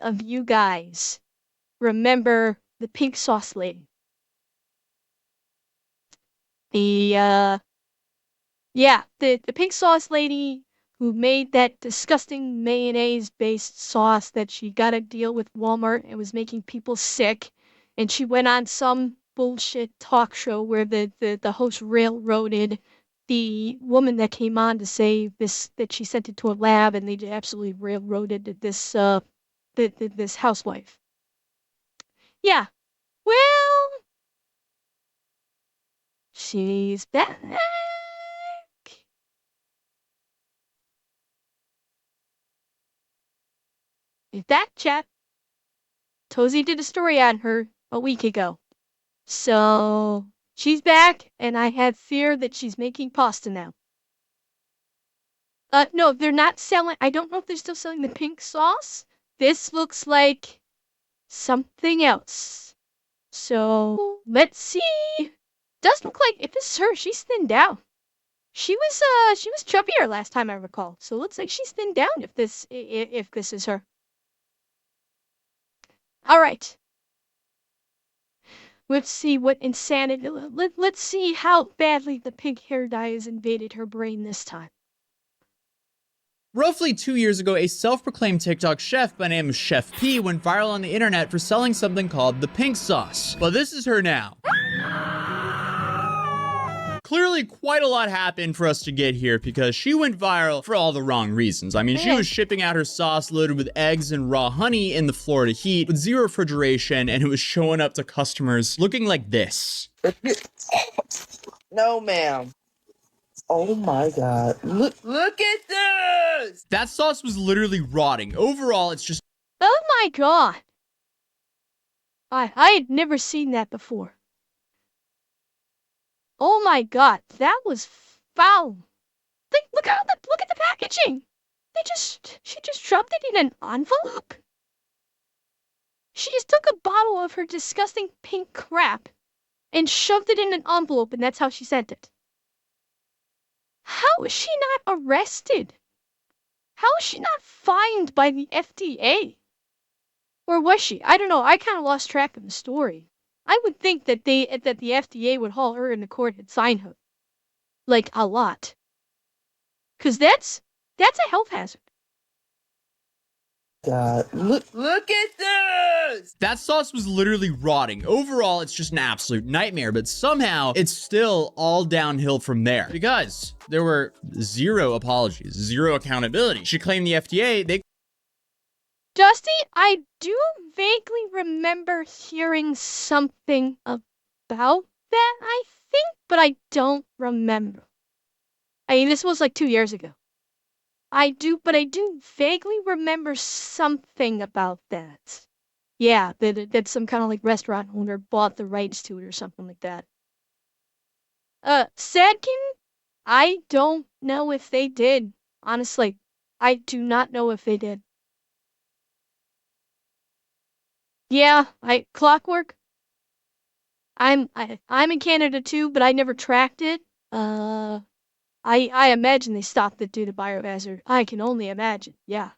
of you guys remember the pink sauce lady? The the pink sauce lady who made that disgusting mayonnaise-based sauce that she got a deal with Walmart and was making people sick, and she went on some bullshit talk show where the host railroaded the woman that came on to say this that she sent it to a lab, and they absolutely railroaded this housewife. Yeah, well, she's back. If that chat, Atozy did a story on her a week ago. So she's back, and I have fear that she's making pasta now. No, they're not selling. I don't know if they're still selling the pink sauce. This looks like something else. So let's see. Does look like if this is her, she's thinned down. She was chubbier last time I recall. So it looks like she's thinned down if this is her. All right. Let's see what insanity. Let's see how badly the pink hair dye has invaded her brain this time. Roughly 2 years ago, a self-proclaimed TikTok chef by the name of Chef P went viral on the internet for selling something called the pink sauce. But this is her now. Clearly, quite a lot happened for us to get here because she went viral for all the wrong reasons. I mean, she was shipping out her sauce loaded with eggs and raw honey in the Florida heat with zero refrigeration, and it was showing up to customers looking like this. No, ma'am. Oh my god. Look at this! That sauce was literally rotting. Overall, it's just... Oh my god! I had never seen that before. Oh my god, that was foul. Look at the packaging. She just shoved it in an envelope. She just took a bottle of her disgusting pink crap and shoved it in an envelope, and that's how she sent it. How is she not arrested? How is she not fined by the FDA? Or was she? I don't know. I kind of lost track of the story. I would think that the FDA would haul her into court and sign her. Like, a lot. Because that's a health hazard. God, look at this! That sauce was literally rotting. Overall, it's just an absolute nightmare, but somehow it's still all downhill from there because there were zero apologies, zero accountability. She claimed the FDA, they... Dusty, I do vaguely remember hearing something about that, I think, but I don't remember. I mean, this was like 2 years ago. I do vaguely remember something about that. Yeah, that some kind of like restaurant owner bought the rights to it or something like that. Sadkin, I don't know if they did. Honestly, I do not know if they did. Yeah, Clockwork. I'm in Canada too, but I never tracked it. I imagine they stopped it due to biohazard. I can only imagine. Yeah.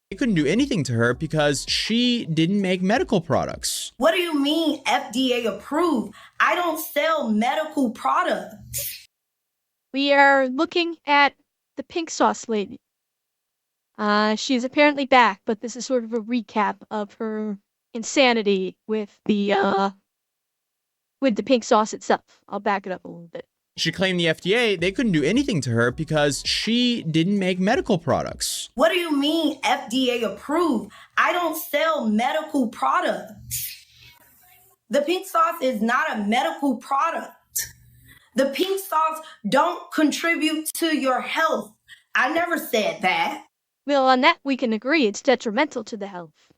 They couldn't do anything to her because she didn't make medical products. What do you mean FDA approved? I don't sell medical products. We are looking at the pink sauce lady. She's apparently back, but this is sort of a recap of her insanity with the pink sauce itself. I'll back it up a little bit. She claimed the FDA, they couldn't do anything to her because she didn't make medical products. What do you mean FDA approved? I don't sell medical products. The pink sauce is not a medical product. The pink sauce don't contribute to your health. I never said that. Well, on that we can agree it's detrimental to the health.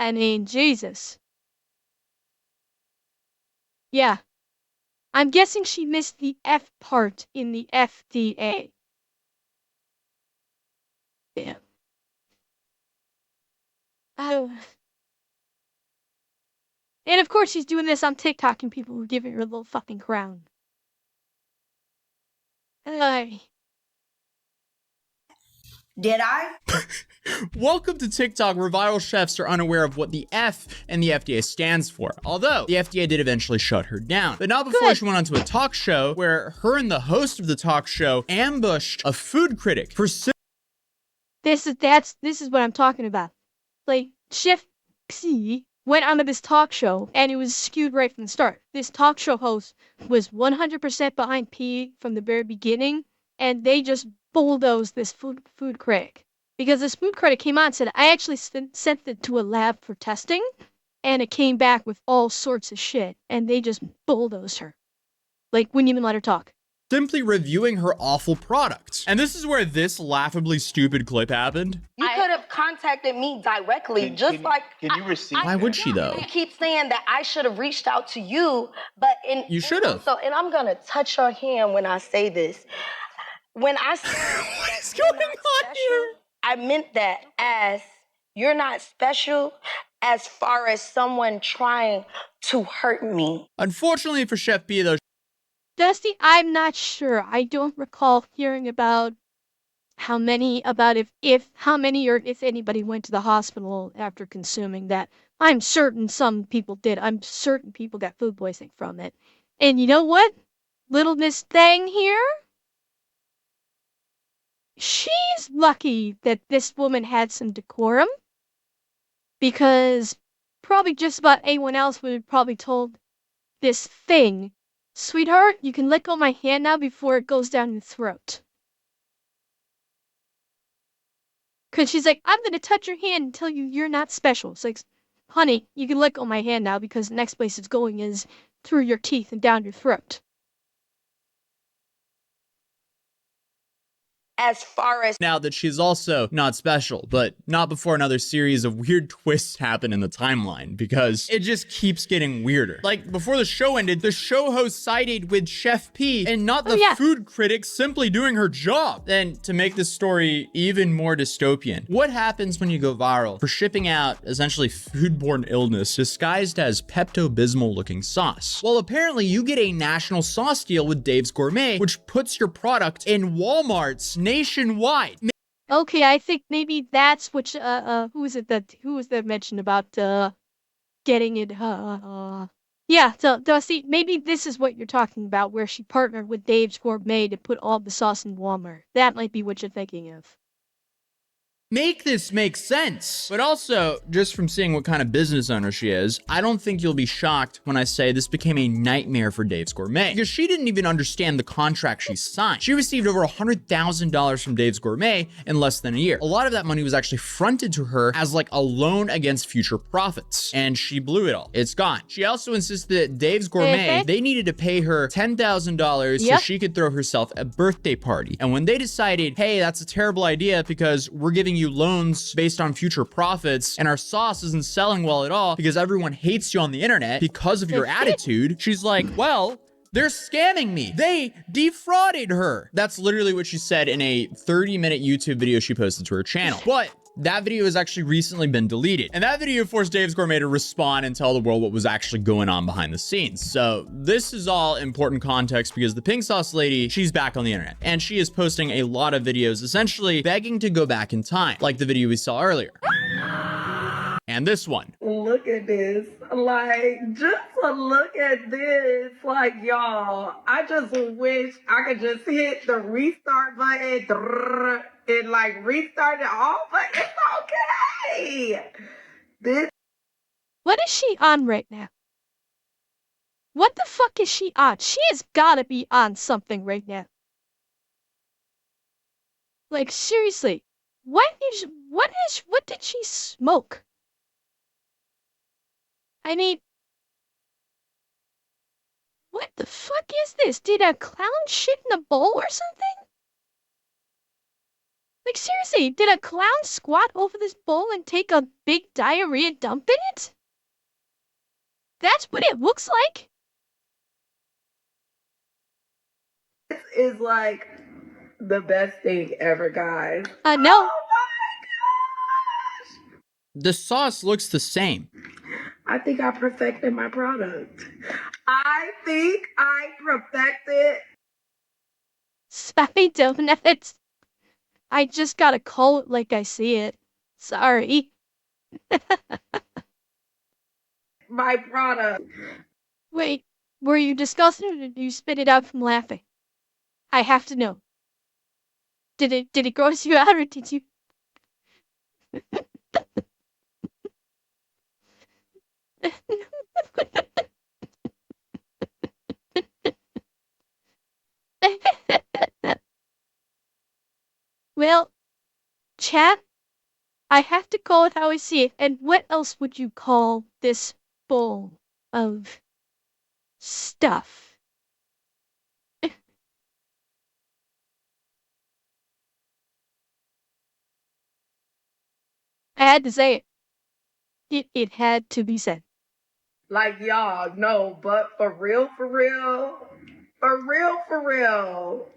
I mean, Jesus. Yeah. I'm guessing she missed the F part in the FDA. Yeah. And of course she's doing this on TikTok and people were giving her a little fucking crown. Did I? Welcome to TikTok, where viral chefs are unaware of what the F and the FDA stands for. Although, the FDA did eventually shut her down. But not before she went onto a talk show where her and the host of the talk show ambushed a food critic for This is what I'm talking about. Like, Chef P went onto this talk show, and it was skewed right from the start. This talk show host was 100% behind P from the very beginning, and they just bulldozed this food critic. Because this food critic came on and said, I actually sent it to a lab for testing, and it came back with all sorts of shit, and they just bulldozed her. Like, wouldn't even let her talk. simply reviewing her awful products. And this is where this laughably stupid clip happened. You could have contacted me directly, Can you receive? Why would she though? They keep saying that I should have reached out to you, but You should have. So, and I'm gonna touch your hand when I say this. When I say What is going on here? I meant that as you're not special as far as someone trying to hurt me. Unfortunately for Chef B though, Dusty, I'm not sure. I don't recall hearing about how many or if anybody went to the hospital after consuming that. I'm certain some people did. I'm certain people got food poisoning from it. And you know what? Little Miss Thang here? She's lucky that this woman had some decorum. Because probably just about anyone else would have probably told this thing, sweetheart, you can let go of my hand now before it goes down your throat. Because she's like, I'm going to touch your hand and tell you you're not special. It's like, honey, you can let go of my hand now because the next place it's going is through your teeth and down your throat. As far as now that she's also not special, but not before another series of weird twists happen in the timeline, because it just keeps getting weirder. Like, before the show ended, the show host sided with Chef P and not the food critic simply doing her job. And to make this story even more dystopian, what happens when you go viral for shipping out essentially foodborne illness disguised as Pepto-Bismol looking sauce? Well, apparently you get a national sauce deal with Dave's Gourmet, which puts your product in Walmart's nationwide. Okay, I think maybe that's which who was that mentioned about getting it yeah, so Dusty, maybe this is what you're talking about, where she partnered with Dave's Gourmet to put all the sauce in Walmart. That might be what you're thinking of. Make this make sense. But also, just from seeing what kind of business owner she is, I don't think you'll be shocked when I say this became a nightmare for Dave's Gourmet, because she didn't even understand the contract she signed. She received over $100,000 from Dave's Gourmet in less than a year. A lot of that money was actually fronted to her as like a loan against future profits, and she blew it all. It's gone. She also insisted that Dave's Gourmet, they needed to pay her $10,000 so she could throw herself a birthday party. And when they decided, hey, that's a terrible idea because we're giving you loans based on future profits and our sauce isn't selling well at all because everyone hates you on the internet because of your attitude, she's like, well, they're scamming me. They defrauded her. That's literally what she said in a 30-minute YouTube video she posted to her channel. But that video has actually recently been deleted. And that video forced Dave's Gourmet to respond and tell the world what was actually going on behind the scenes. So this is all important context because the pink sauce lady, she's back on the internet. And she is posting a lot of videos essentially begging to go back in time, like the video we saw earlier. And this one. Look at this. Like, just to look at this. Like, y'all, I just wish I could just hit the restart button and, like, restart it all, but it's okay. This. What is she on right now? What the fuck is she on? She has gotta be on something right now. Like, seriously. What did she smoke? I mean, what the fuck is this? Did a clown shit in a bowl or something? Like, seriously, did a clown squat over this bowl and take a big diarrhea dump in it? That's what it looks like? This is like the best thing ever, guys. No. Oh my gosh! The sauce looks the same. I think I perfected my product. I think I perfected Spappy donuts. I just gotta call it like I see it. Sorry. My product. Wait, were you disgusted or did you spit it out from laughing? I have to know. Did it gross you out or did you Well, chat, I have to call it how I see it. And what else would you call this bowl of stuff? I had to say it. It had to be said. Like, y'all, no, but for real,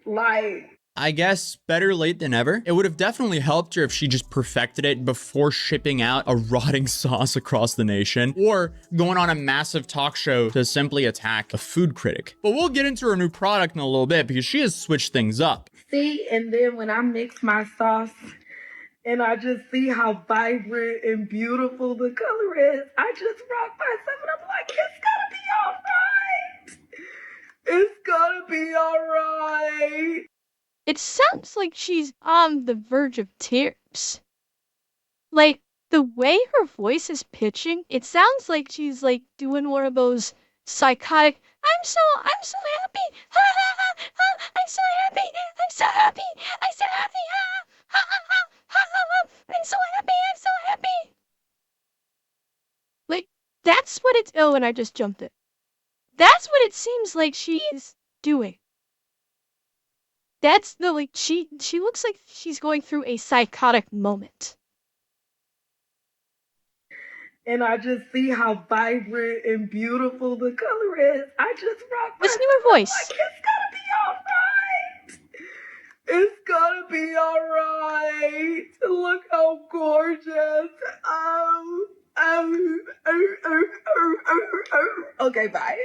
like, I guess better late than ever. It would have definitely helped her if she just perfected it before shipping out a rotting sauce across the nation or going on a massive talk show to simply attack a food critic. But we'll get into her new product in a little bit because she has switched things up. see, and then when I mix my sauce and I just see how vibrant and beautiful the color is, I just rock myself and I'm like, it's gonna be alright. It sounds like she's on the verge of tears. Like, the way her voice is pitching, it sounds like she's like doing one of those psychotic, I'm so happy. Ha ha ha ha. I'm so happy. I'm so happy. I'm so happy. Ha ha ha ha ha ha. I'm so happy. I'm so happy. Like, that's what it's, oh, and I just jumped it. That's what it seems like she's doing. That's the, like, she looks like she's going through a psychotic moment. And I just see how vibrant and beautiful the color is. I just rock myself. Listen to her voice. Like, it's gonna be alright. Look how gorgeous. Okay, bye.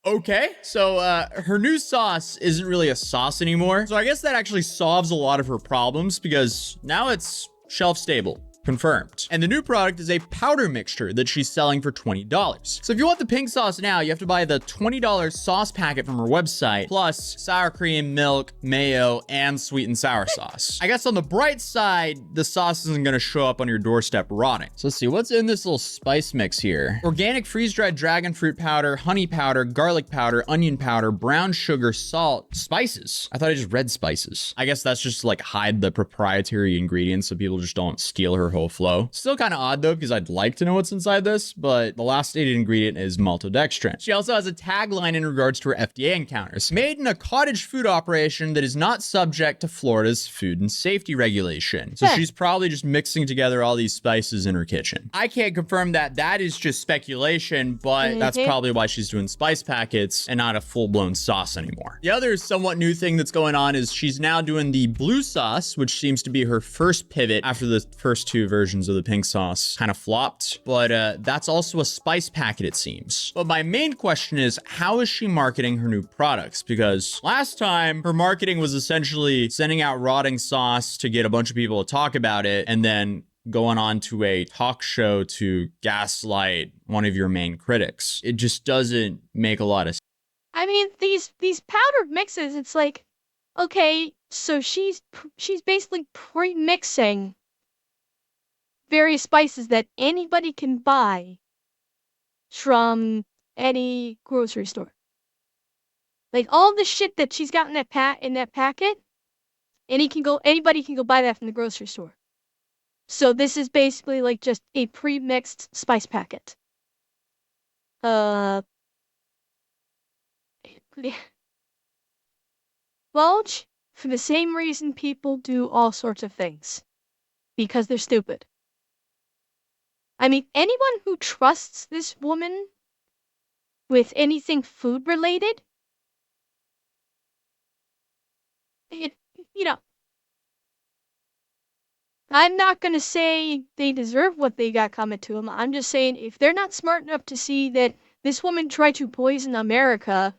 Okay, so her new sauce isn't really a sauce anymore. So I guess that actually solves a lot of her problems because now it's shelf stable. Confirmed. And the new product is a powder mixture that she's selling for $20. So if you want the pink sauce now, you have to buy the $20 sauce packet from her website, plus sour cream, milk, mayo, and sweet and sour sauce. I guess on the bright side, the sauce isn't gonna show up on your doorstep rotting. So let's see, what's in this little spice mix here? Organic freeze-dried dragon fruit powder, honey powder, garlic powder, onion powder, brown sugar, salt, spices. I thought I just read spices. I guess that's just to, like, hide the proprietary ingredients so people just don't steal her whole flow. Still kind of odd though, because I'd like to know what's inside this, but the last stated ingredient is maltodextrin. She also has a tagline in regards to her FDA encounters. Made in a cottage food operation that is not subject to Florida's food and safety regulation. So she's probably just mixing together all these spices in her kitchen. I can't confirm that. That is just speculation, but that's probably why she's doing spice packets and not a full-blown sauce anymore. The other somewhat new thing that's going on is she's now doing the blue sauce, which seems to be her first pivot after the first two versions of the pink sauce kind of flopped, but that's also a spice packet, it seems. But my main question is, how is she marketing her new products? Because last time her marketing was essentially sending out rotting sauce to get a bunch of people to talk about it and then going on to a talk show to gaslight one of your main critics. It just doesn't make a lot of sense. I mean, these powdered mixes, it's like, okay, so she's basically pre-mixing various spices that anybody can buy from any grocery store. Like all the shit that she's got in that packet, anybody can go buy that from the grocery store. So this is basically like just a pre-mixed spice packet. Bulge, for the same reason people do all sorts of things. Because they're stupid. I mean, anyone who trusts this woman with anything food related, I'm not gonna say they deserve what they got coming to them. I'm just saying if they're not smart enough to see that this woman tried to poison America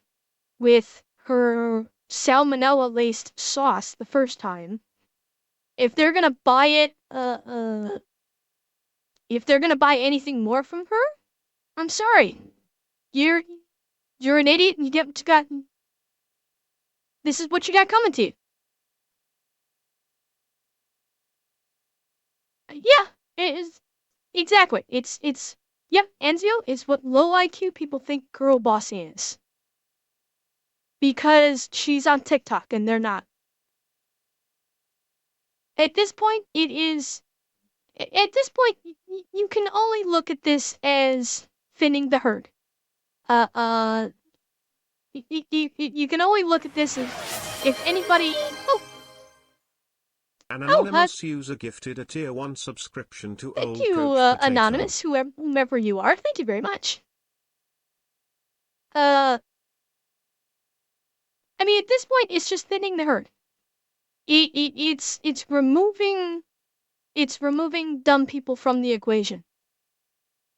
with her salmonella-laced sauce the first time, if they're gonna buy it, if they're gonna buy anything more from her, I'm sorry. You're an idiot and this is what you got coming to you. Yeah, it is exactly. Yeah, Enzio is what low IQ people think girl bossing is. Because she's on TikTok and they're not. At this point, you can only look at this as thinning the herd. Uh, uh, you can only look at this as if anybody. An anonymous user gifted a tier 1 subscription to Thank Old you, Coach Potato. Anonymous, whomever you are. Thank you very much. I mean, at this point, it's just thinning the herd. It's removing dumb people from the equation.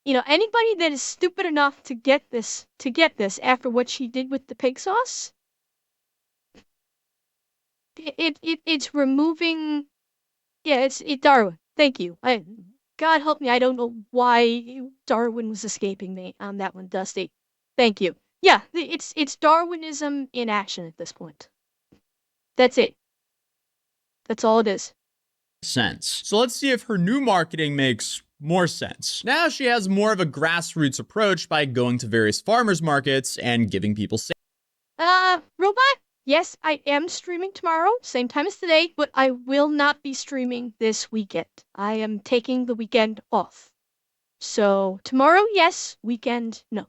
You know, anybody that is stupid enough to get this after what she did with the pig sauce, it's removing. Yeah, it's Darwin. Thank you. God help me, I don't know why Darwin was escaping me on that one, Dusty. Thank you. Yeah, it's Darwinism in action at this point. That's it. That's all it is. Sense. So let's see if her new marketing makes more sense. Now she has more of a grassroots approach by going to various farmers markets and giving people Robot? Yes, I am streaming tomorrow, same time as today, but I will not be streaming this weekend. I am taking the weekend off. So tomorrow, yes, weekend, no.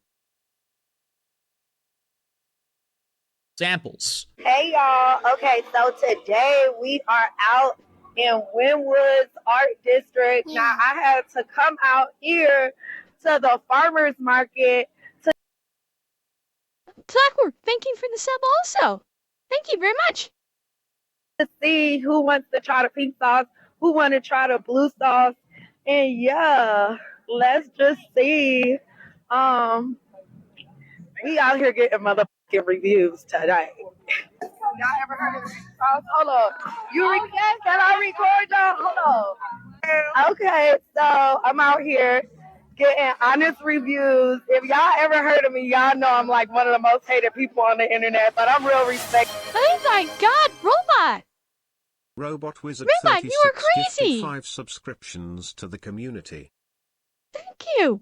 samples. Hey y'all. Okay, so today we are out in Wynwood's Art District. Yeah. Now I had to come out here to the farmers market Clockwork, thank you for the sub also. Thank you very much. to see who wants to try the pink sauce, who want to try the blue sauce. And yeah, let's just see. We out here getting motherfucking reviews today. Y'all ever heard of the pink sauce? Hold on. Can I record y'all? Hold on. Okay, so I'm out here getting honest reviews. If y'all ever heard of me, y'all know I'm like one of the most hated people on the internet, but I'm real respected. Oh my god, Robot! Robot Wizard Robot, you are 36 gifted crazy! 5 subscriptions to the community. Thank you!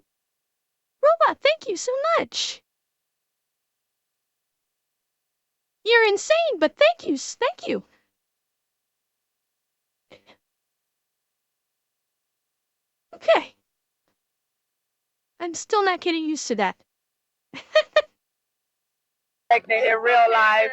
Robot, thank you so much! You're insane, but thank you, thank you! Okay. I'm still not getting used to that. In real life.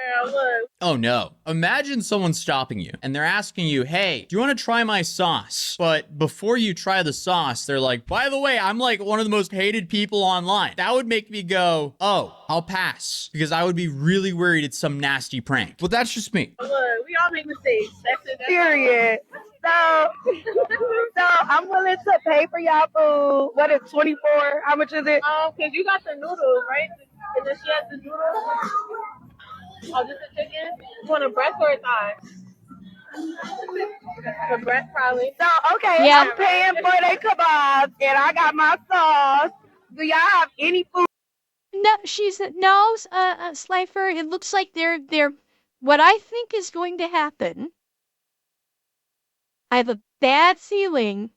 Oh no. Imagine someone stopping you and they're asking you, hey, do you want to try my sauce? But before you try the sauce, they're like, by the way, I'm like one of the most hated people online. That would make me go, oh, I'll pass. Because I would be really worried it's some nasty prank. But that's just me. Look, we all make mistakes. That's it. Period. So I'm willing to pay for y'all food. What is 24? How much is it? Cause you got the noodles, right? And then she has the noodles. Oh, this is chicken. You want a breast or a thigh? The breast, probably. So okay, Yeah. I'm paying for the kebabs, and I got my sauce. Do y'all have any food? No, no, Slifer, it looks like they're, what I think is going to happen, I have a bad feeling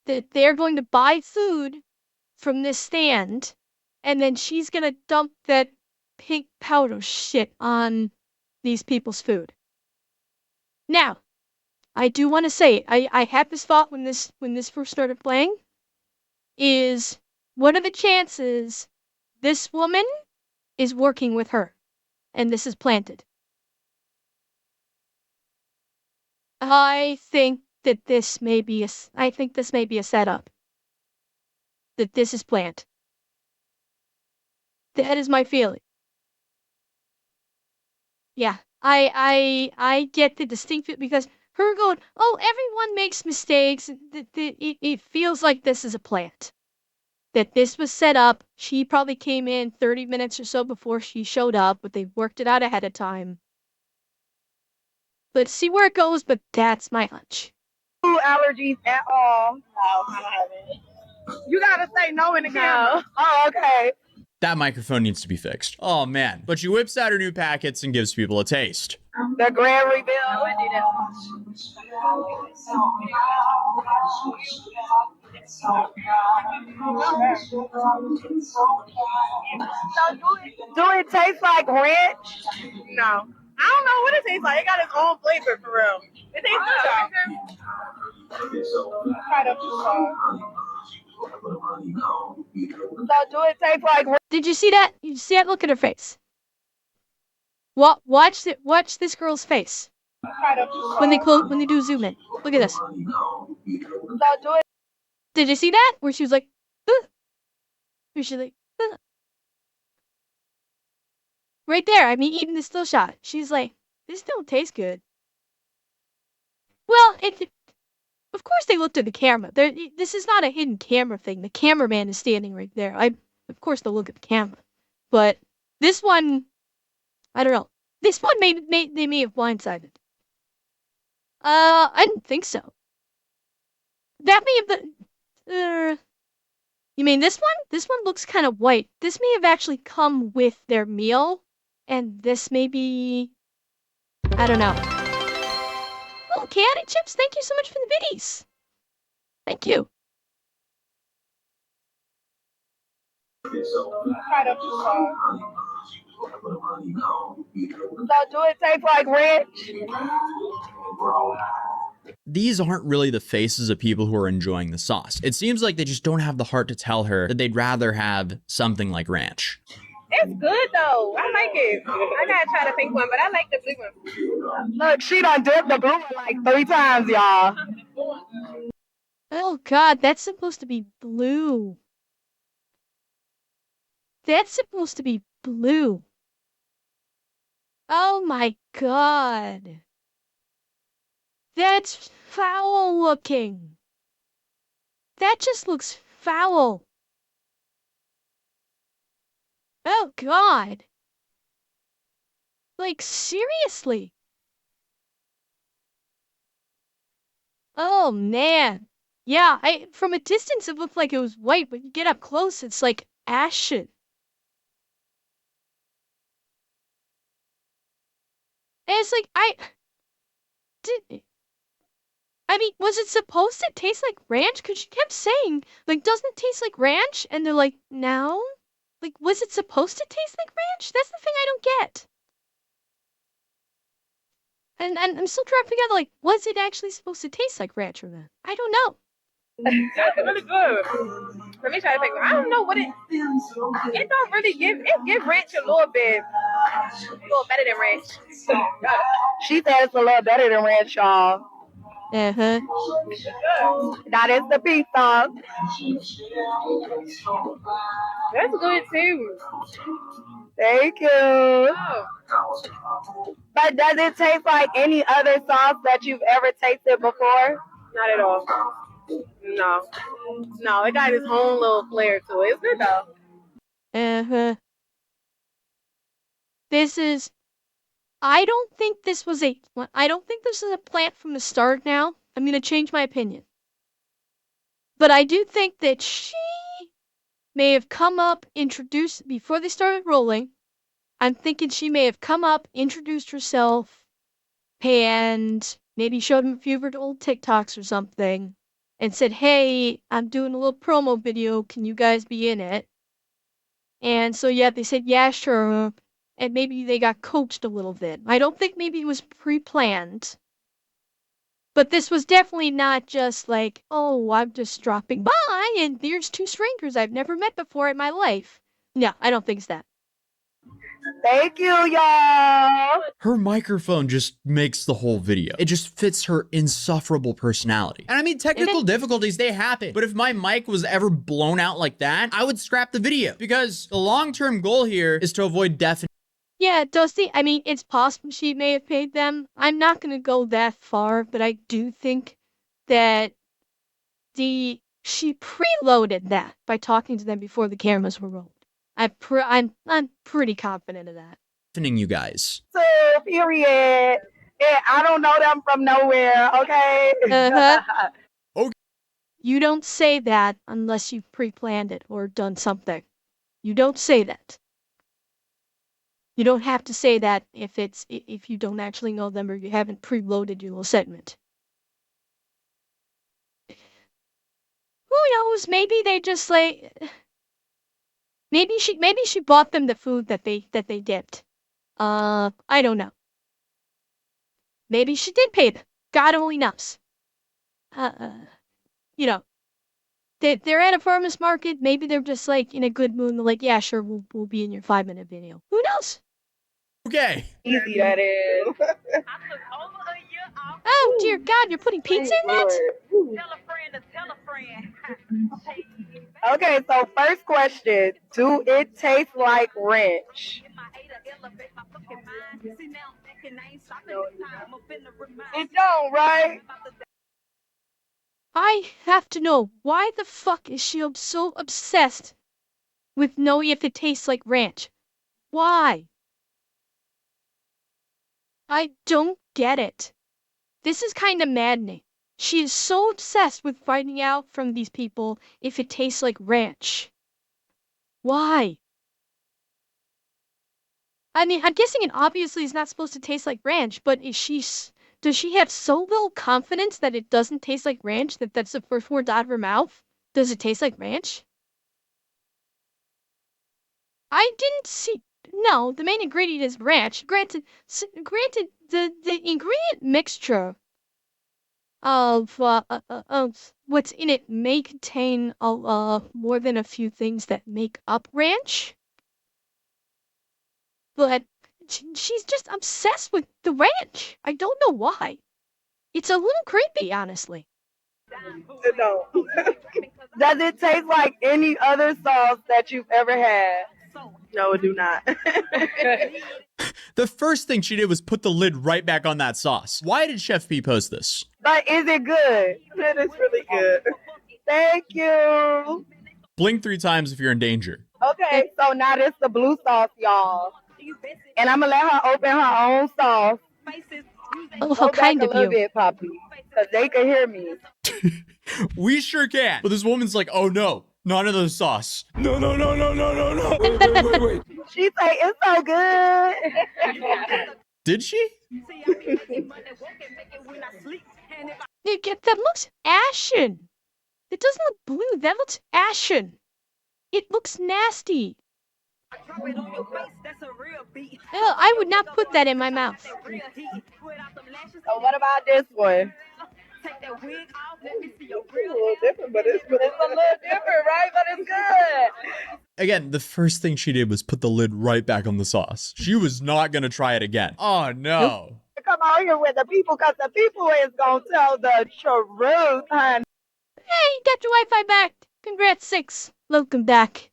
that they're going to buy food from this stand, and then she's gonna dump that pink powder shit on these people's food. Now, I do want to say, I had this thought when this first started playing, is what are the chances this woman is working with her, and this is planted? I think this may be a setup. That this is planned. That is my feeling. Yeah, I get the distinct because her going, oh, everyone makes mistakes. It feels like this is a plant. That this was set up. She probably came in 30 minutes or so before she showed up, but they worked it out ahead of time. but see where it goes, but that's my hunch. No allergies at all. No, I don't have any. You gotta say no in the camera. Oh, okay. That microphone needs to be fixed. Oh man. But she whips out her new packets and gives people a taste. The grand reveal. Oh, I do that. Do it taste like ranch? No. I don't know what it tastes like. It got its own flavor for real. It tastes good. Kind of So do it taste like ranch? Did you see that? You see that? Look at her face. Watch this girl's face. When they do zoom in. Look at this. So do it. Did you see that? Where she was like, ugh. Where she like, ugh. Right there. I mean, even the still shot. She's like, this don't taste good. Well, of course they looked at the camera. This is not a hidden camera thing. The cameraman is standing right there. Of course they'll look at the camera. But this one, I don't know. This one they may have blindsided. I didn't think so. That may have been, you mean this one? This one looks kind of white. This may have actually come with their meal, and this may be, I don't know. Oh, Candy Chips, thank you so much for the biddies. Thank you. So do it taste like ranch? These aren't really the faces of people who are enjoying the sauce. It seems like they just don't have the heart to tell her that they'd rather have something like ranch. It's good though. I like it. I gotta try the pink one, but I like the blue one. Look, she done dipped the blue one like 3 times, y'all. Oh god, that's supposed to be blue. That's supposed to be blue. Oh my god. That's foul looking. That just looks foul. Oh god. Like, seriously. Oh man. Yeah, from a distance it looked like it was white, but you get up close, it's like ashen. And it's like, I mean, was it supposed to taste like ranch? Because she kept saying, like, doesn't it taste like ranch? And they're like, no. Like, was it supposed to taste like ranch? That's the thing I don't get. And I'm still trying to figure out, like, was it actually supposed to taste like ranch or not? I don't know. That's really good. Let me try to think. I don't know what it don't really give ranch a little bit. A little better than ranch. She said it's a little better than ranch, y'all. Uh-huh. That is the pizza. That's good too. Thank you. Oh. But does it taste like any other sauce that you've ever tasted before? Not at all. No, it got its own little flair to it. It's good though. Uh-huh. I don't think this was a plant from the start now. I'm gonna change my opinion. But I do think that she may have come up, introduced, before they started rolling, I'm thinking she may have come up, introduced herself, and maybe showed him a few of her old TikToks or something, and said, hey, I'm doing a little promo video, can you guys be in it? And so yeah, they said, yeah, sure, and maybe they got coached a little bit. I don't think maybe it was pre-planned. But this was definitely not just like, oh, I'm just dropping by and there's 2 strangers I've never met before in my life. No, I don't think it's that. Thank you, y'all. Her microphone just makes the whole video. It just fits her insufferable personality. And I mean, technical difficulties, they happen. But if my mic was ever blown out like that, I would scrap the video. Because the long-term goal here is to avoid deafening. Yeah, Dusty, I mean, it's possible she may have paid them. I'm not going to go that far, but I do think that she preloaded that by talking to them before the cameras were rolled. I'm pretty confident of that. You guys. So, period. Yeah, I don't know them from nowhere, okay? Okay. You don't say that unless you've pre-planned it or done something. You don't say that. You don't have to say that if you don't actually know them or you haven't preloaded your little segment. Who knows? Maybe they just like maybe she bought them the food that they dipped. I don't know. Maybe she did pay them. God only knows. You know, they're at a farmer's market. Maybe they're just like in a good mood. And they're like, yeah, sure, we'll be in your 5-minute video. Who knows? Okay. Easy that is. Oh dear God, you're putting pizza in that? Okay, so first question. Do it taste like ranch? It don't, right? I have to know, why the fuck is she so obsessed with knowing if it tastes like ranch? Why? I don't get it. This is kind of maddening. She is so obsessed with finding out from these people if it tastes like ranch. Why? I mean, I'm guessing it obviously is not supposed to taste like ranch, but does she have so little confidence that it doesn't taste like ranch that that's the first word out of her mouth? Does it taste like ranch? I didn't see. No, the main ingredient is ranch. Granted, the ingredient mixture of what's in it may contain more than a few things that make up ranch, but she's just obsessed with the ranch. I don't know why. It's a little creepy, honestly. It don't. Does it taste like any other sauce that you've ever had? No, it do not. The first thing she did was put the lid right back on that sauce. Why did Chef P post this? But is it good? It is really good. Thank you. Blink 3 times if you're in danger. Okay, so now this the blue sauce, y'all. And I'm gonna let her open her own sauce. Oh, how Go back kind a of little you. bit, Poppy, because they can hear me. We sure can. But this woman's like, oh no, none of the sauce. No, no, no, no, no, no, no. Wait. She say it's so good. Did she? That looks ashen. It doesn't look blue. That looks ashen. It looks nasty. I would not put that in my mouth. So what about this one? It's a little different, but it's a little different, right? But it's good. Again, the first thing she did was put the lid right back on the sauce. She was not gonna try it again. Oh no. Come out here with the people, because the people is gonna tell the truth, honey. Hey, you got your Wi-Fi back. Congrats, 6. Welcome back.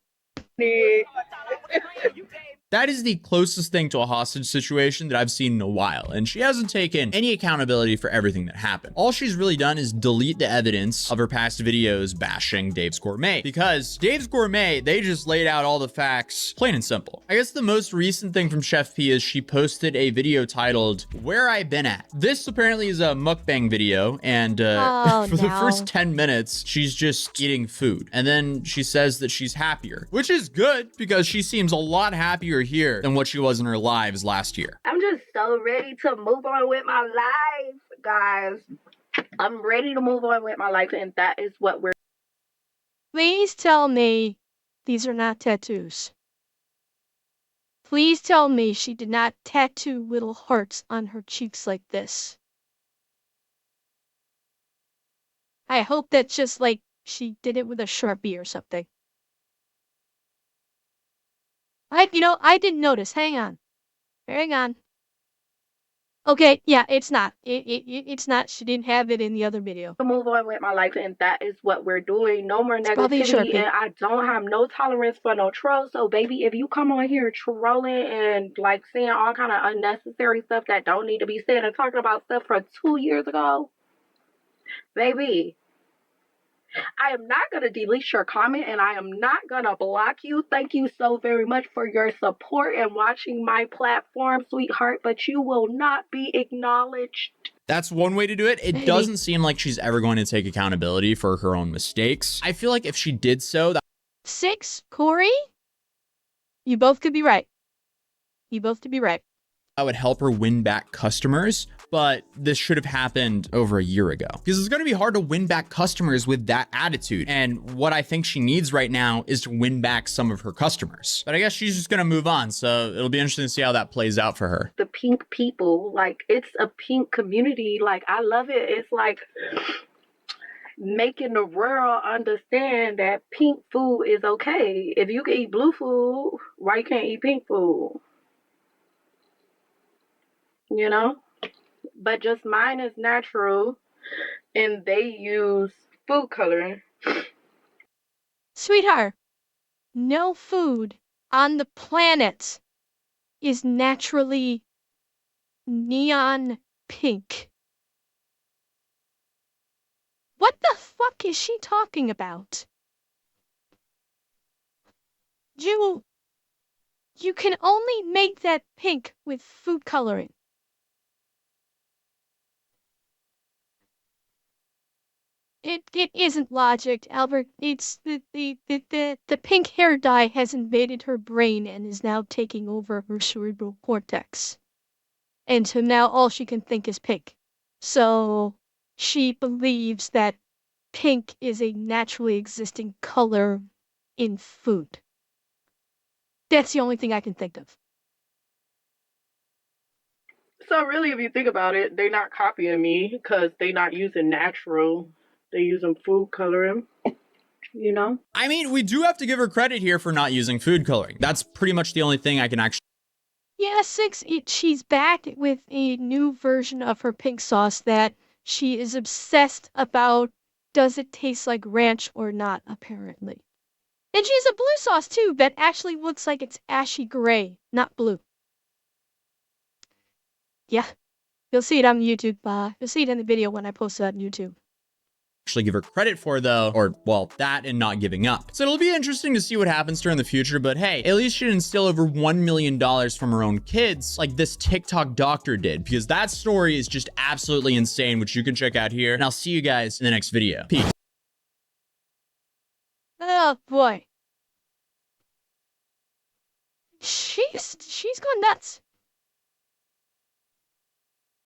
That is the closest thing to a hostage situation that I've seen in a while, and she hasn't taken any accountability for everything that happened. All she's really done is delete the evidence of her past videos bashing Dave's Gourmet, because Dave's Gourmet, they just laid out all the facts, plain and simple. I guess the most recent thing from Chef P is she posted a video titled, Where I Been At. This apparently is a mukbang video, and for the first 10 minutes, she's just eating food. And then she says that she's happier, which is good, because she seems a lot happier here than what she was in her lives last year. I'm just so ready to move on with my life, guys. I'm ready to move on with my life, and that is what we're. Please tell me these are not tattoos. Please tell me she did not tattoo little hearts on her cheeks like this. I hope that's just like she did it with a Sharpie or something. I didn't notice. Hang on. Okay, yeah, it's not. It's not. She didn't have it in the other video. To move on with my life, and that is what we're doing. No more negativity, and I don't have no tolerance for no trolls. So, baby, if you come on here trolling and like saying all kind of unnecessary stuff that don't need to be said and talking about stuff from 2 years ago, baby, I am not going to delete your comment, and I am not going to block you. Thank you so very much for your support and watching my platform, sweetheart, but you will not be acknowledged. That's one way to do it. It doesn't seem like she's ever going to take accountability for her own mistakes. I feel like if she did so, 6, Corey? You both could be right. You both could be right. that would help her win back customers, but this should have happened over a year ago because it's going to be hard to win back customers with that attitude. And what I think she needs right now is to win back some of her customers. But I guess she's just going to move on. So it'll be interesting to see how that plays out for her. The pink people, like, it's a pink community. Like, I love it. It's like making the world understand that pink food is okay. If you can eat blue food, why you can't eat pink food? You know? But just mine is natural and they use food coloring. Sweetheart, no food on the planet is naturally neon pink. What the fuck is she talking about? You can only make that pink with food coloring. It isn't logic, Albert. It's the pink hair dye has invaded her brain and is now taking over her cerebral cortex. And so now all she can think is pink. So she believes that pink is a naturally existing color in food. That's the only thing I can think of. So really, if you think about it, they're not copying me because they're not using natural. They're using food coloring, you know? I mean, we do have to give her credit here for not using food coloring. That's pretty much the only thing I can actually. Yeah, 6, she's back with a new version of her pink sauce that she is obsessed about. Does it taste like ranch or not, apparently. And she has a blue sauce too, that actually looks like it's ashy gray, not blue. Yeah, you'll see it on YouTube. You'll see it in the video when I post it on YouTube. Actually give her credit for though, or well, that and not giving up. So it'll be interesting to see what happens to her in the future, but hey, at least she didn't steal over $1 million from her own kids like this TikTok doctor did, because that story is just absolutely insane, which you can check out here. And I'll see you guys in the next video. Peace.